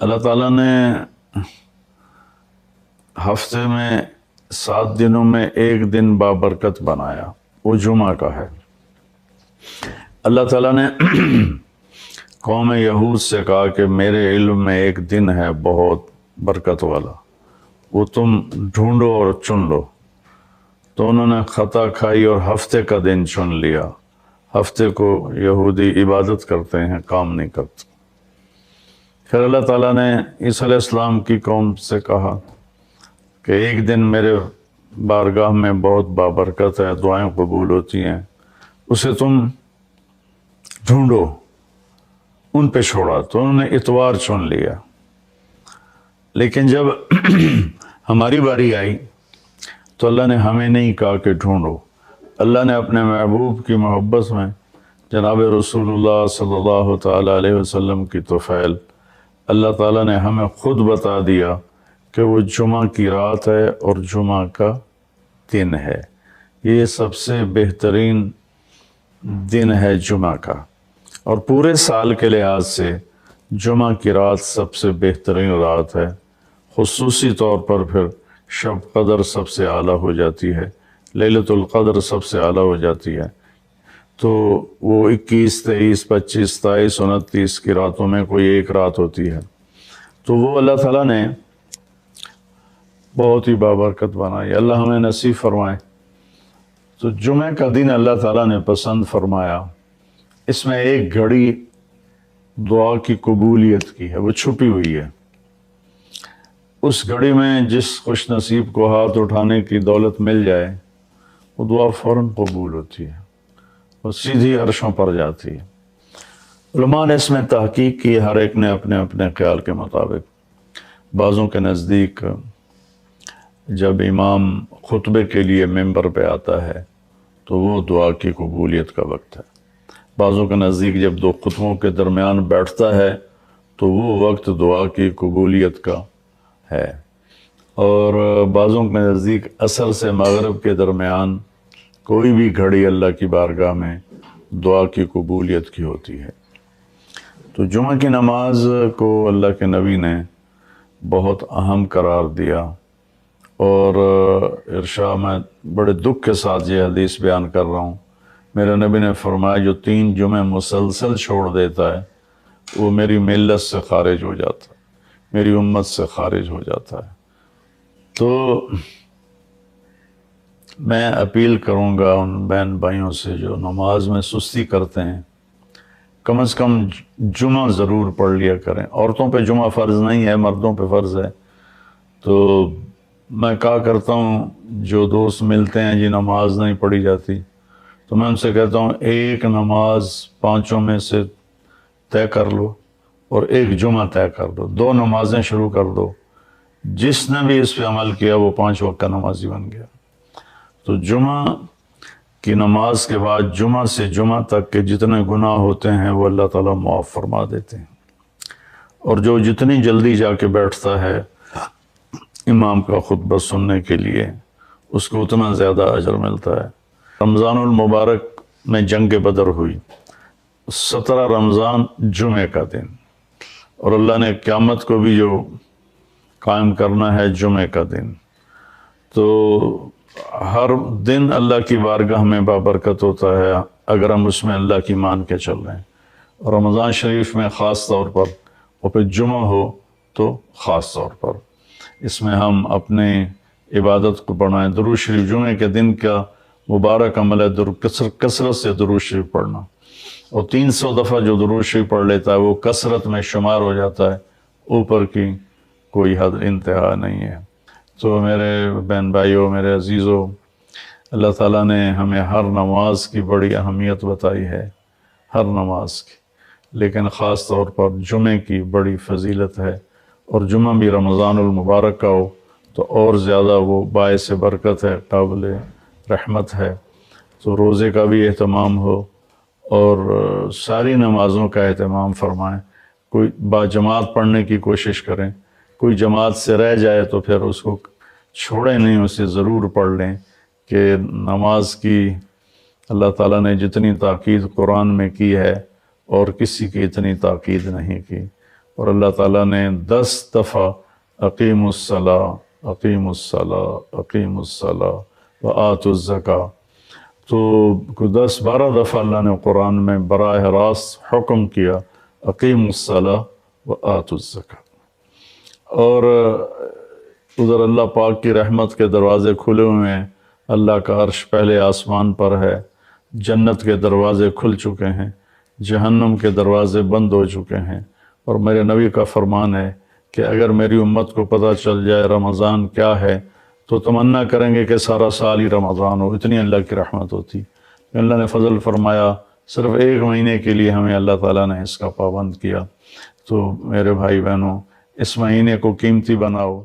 اللہ تعالیٰ نے ہفتے میں 7 دنوں میں ایک دن بابرکت بنایا، وہ جمعہ کا ہے۔ اللہ تعالیٰ نے قوم یہود سے کہا کہ میرے علم میں ایک دن ہے بہت برکت والا، وہ تم ڈھونڈو اور چن لو۔ تو انہوں نے خطا کھائی اور ہفتے کا دن چن لیا۔ ہفتے کو یہودی عبادت کرتے ہیں، کام نہیں کرتے۔ پھر اللہ تعالیٰ نے عیسیٰ علیہ السلام کی قوم سے کہا کہ ایک دن میرے بارگاہ میں بہت بابرکت ہے، دعائیں قبول ہوتی ہیں، اسے تم ڈھونڈو۔ ان پہ چھوڑا تو انہوں نے اتوار چن لیا۔ لیکن جب ہماری باری آئی تو اللہ نے ہمیں نہیں کہا کہ ڈھونڈو۔ اللہ نے اپنے محبوب کی محبت میں جناب رسول اللہ صلی اللہ تعالیٰ علیہ وسلم کی طفیل اللہ تعالیٰ نے ہمیں خود بتا دیا کہ وہ جمعہ کی رات ہے اور جمعہ کا دن ہے۔ یہ سب سے بہترین دن ہے جمعہ کا، اور پورے سال کے لحاظ سے جمعہ کی رات سب سے بہترین رات ہے۔ خصوصی طور پر پھر شب قدر سب سے اعلیٰ ہو جاتی ہے، لیلۃ القدر سب سے اعلیٰ ہو جاتی ہے۔ تو وہ 21، 23، 25، 27، 29 کی راتوں میں کوئی ایک رات ہوتی ہے، تو وہ اللہ تعالیٰ نے بہت ہی بابرکت بنائی۔ اللہ ہمیں نصیب فرمائے۔ تو جمعہ کا دن اللہ تعالیٰ نے پسند فرمایا۔ اس میں ایک گھڑی دعا کی قبولیت کی ہے، وہ چھپی ہوئی ہے۔ اس گھڑی میں جس خوش نصیب کو ہاتھ اٹھانے کی دولت مل جائے، وہ دعا فوراً قبول ہوتی ہے، وہ سیدھی عرشوں پر جاتی ہے۔ علماء نے اس میں تحقیق کی، ہر ایک نے اپنے اپنے خیال کے مطابق۔ بعضوں کے نزدیک جب امام خطبے کے لیے ممبر پہ آتا ہے تو وہ دعا کی قبولیت کا وقت ہے۔ بعضوں کے نزدیک جب دو خطبوں کے درمیان بیٹھتا ہے تو وہ وقت دعا کی قبولیت کا ہے، اور بعضوں کے نزدیک عصر سے مغرب کے درمیان کوئی بھی گھڑی اللہ کی بارگاہ میں دعا کی قبولیت کی ہوتی ہے۔ تو جمعہ کی نماز کو اللہ کے نبی نے بہت اہم قرار دیا، اور ارشاد میں بڑے دکھ کے ساتھ یہ حدیث بیان کر رہا ہوں۔ میرے نبی نے فرمایا جو 3 جمعے مسلسل چھوڑ دیتا ہے وہ میری ملت سے خارج ہو جاتا ہے، میری امت سے خارج ہو جاتا ہے۔ تو میں اپیل کروں گا ان بہن بھائیوں سے جو نماز میں سستی کرتے ہیں، کم از کم جمعہ ضرور پڑھ لیا کریں۔ عورتوں پہ جمعہ فرض نہیں ہے، مردوں پہ فرض ہے۔ تو میں کہا کرتا ہوں، جو دوست ملتے ہیں جی نماز نہیں پڑھی جاتی، تو میں ان سے کہتا ہوں ایک نماز 5 میں سے طے کر لو اور ایک جمعہ طے کر دو، 2 نمازیں شروع کر دو۔ جس نے بھی اس پہ عمل کیا وہ 5 وقت کا نمازی بن گیا۔ تو جمعہ کی نماز کے بعد جمعہ سے جمعہ تک کے جتنے گناہ ہوتے ہیں وہ اللہ تعالیٰ معاف فرما دیتے ہیں، اور جو جتنی جلدی جا کے بیٹھتا ہے امام کا خطبہ سننے کے لیے، اس کو اتنا زیادہ اجر ملتا ہے۔ رمضان المبارک میں جنگ بدر ہوئی، 17 رمضان جمعے کا دن، اور اللہ نے قیامت کو بھی جو قائم کرنا ہے جمعے کا دن۔ تو ہر دن اللہ کی بارگاہ میں بابرکت ہوتا ہے اگر ہم اس میں اللہ کی مان کے چل رہے ہیں، اور رمضان شریف میں خاص طور پر، اور پھر جمعہ ہو تو خاص طور پر اس میں ہم اپنے عبادت کو بڑھائیں۔ درود شریف جمعے کے دن کا مبارک عمل ہے، کثرت سے درود شریف پڑھنا، اور 300 دفعہ جو درود شریف پڑھ لیتا ہے وہ کثرت میں شمار ہو جاتا ہے، اوپر کی کوئی حد انتہا نہیں ہے۔ تو میرے بہن بھائیوں، میرے عزیزوں، اللہ تعالیٰ نے ہمیں ہر نماز کی بڑی اہمیت بتائی ہے، ہر نماز کی، لیکن خاص طور پر جمعے کی بڑی فضیلت ہے، اور جمعہ بھی رمضان المبارک کا ہو تو اور زیادہ وہ باعث برکت ہے، قابل رحمت ہے۔ تو روزے کا بھی اہتمام ہو اور ساری نمازوں کا اہتمام فرمائیں، کوئی باجماعت پڑھنے کی کوشش کریں، کوئی جماعت سے رہ جائے تو پھر اس کو چھوڑیں نہیں، اسے ضرور پڑھ لیں، کہ نماز کی اللہ تعالیٰ نے جتنی تاکید قرآن میں کی ہے اور کسی کی اتنی تاکید نہیں کی۔ اور اللہ تعالیٰ نے 10 دفعہ اقیم الصلاۃ اقیم الصلاۃ اقیم الصلاۃ وآتوا الزکاۃ، تو 10-12 دفعہ اللہ نے قرآن میں براہ راست حکم کیا اقیم الصلاۃ وآتوا الزکاۃ۔ اور ادھر اللہ پاک کی رحمت کے دروازے کھلے ہوئے ہیں، اللہ کا عرش پہلے آسمان پر ہے، جنت کے دروازے کھل چکے ہیں، جہنم کے دروازے بند ہو چکے ہیں۔ اور میرے نبی کا فرمان ہے کہ اگر میری امت کو پتہ چل جائے رمضان کیا ہے تو تمنا کریں گے کہ سارا سال ہی رمضان ہو، اتنی اللہ کی رحمت ہوتی۔ اللہ نے فضل فرمایا، صرف 1 مہینے کے لیے ہمیں اللہ تعالیٰ نے اس کا پابند کیا۔ تو میرے بھائی بہنوں، اس مہینے کو قیمتی بناؤ۔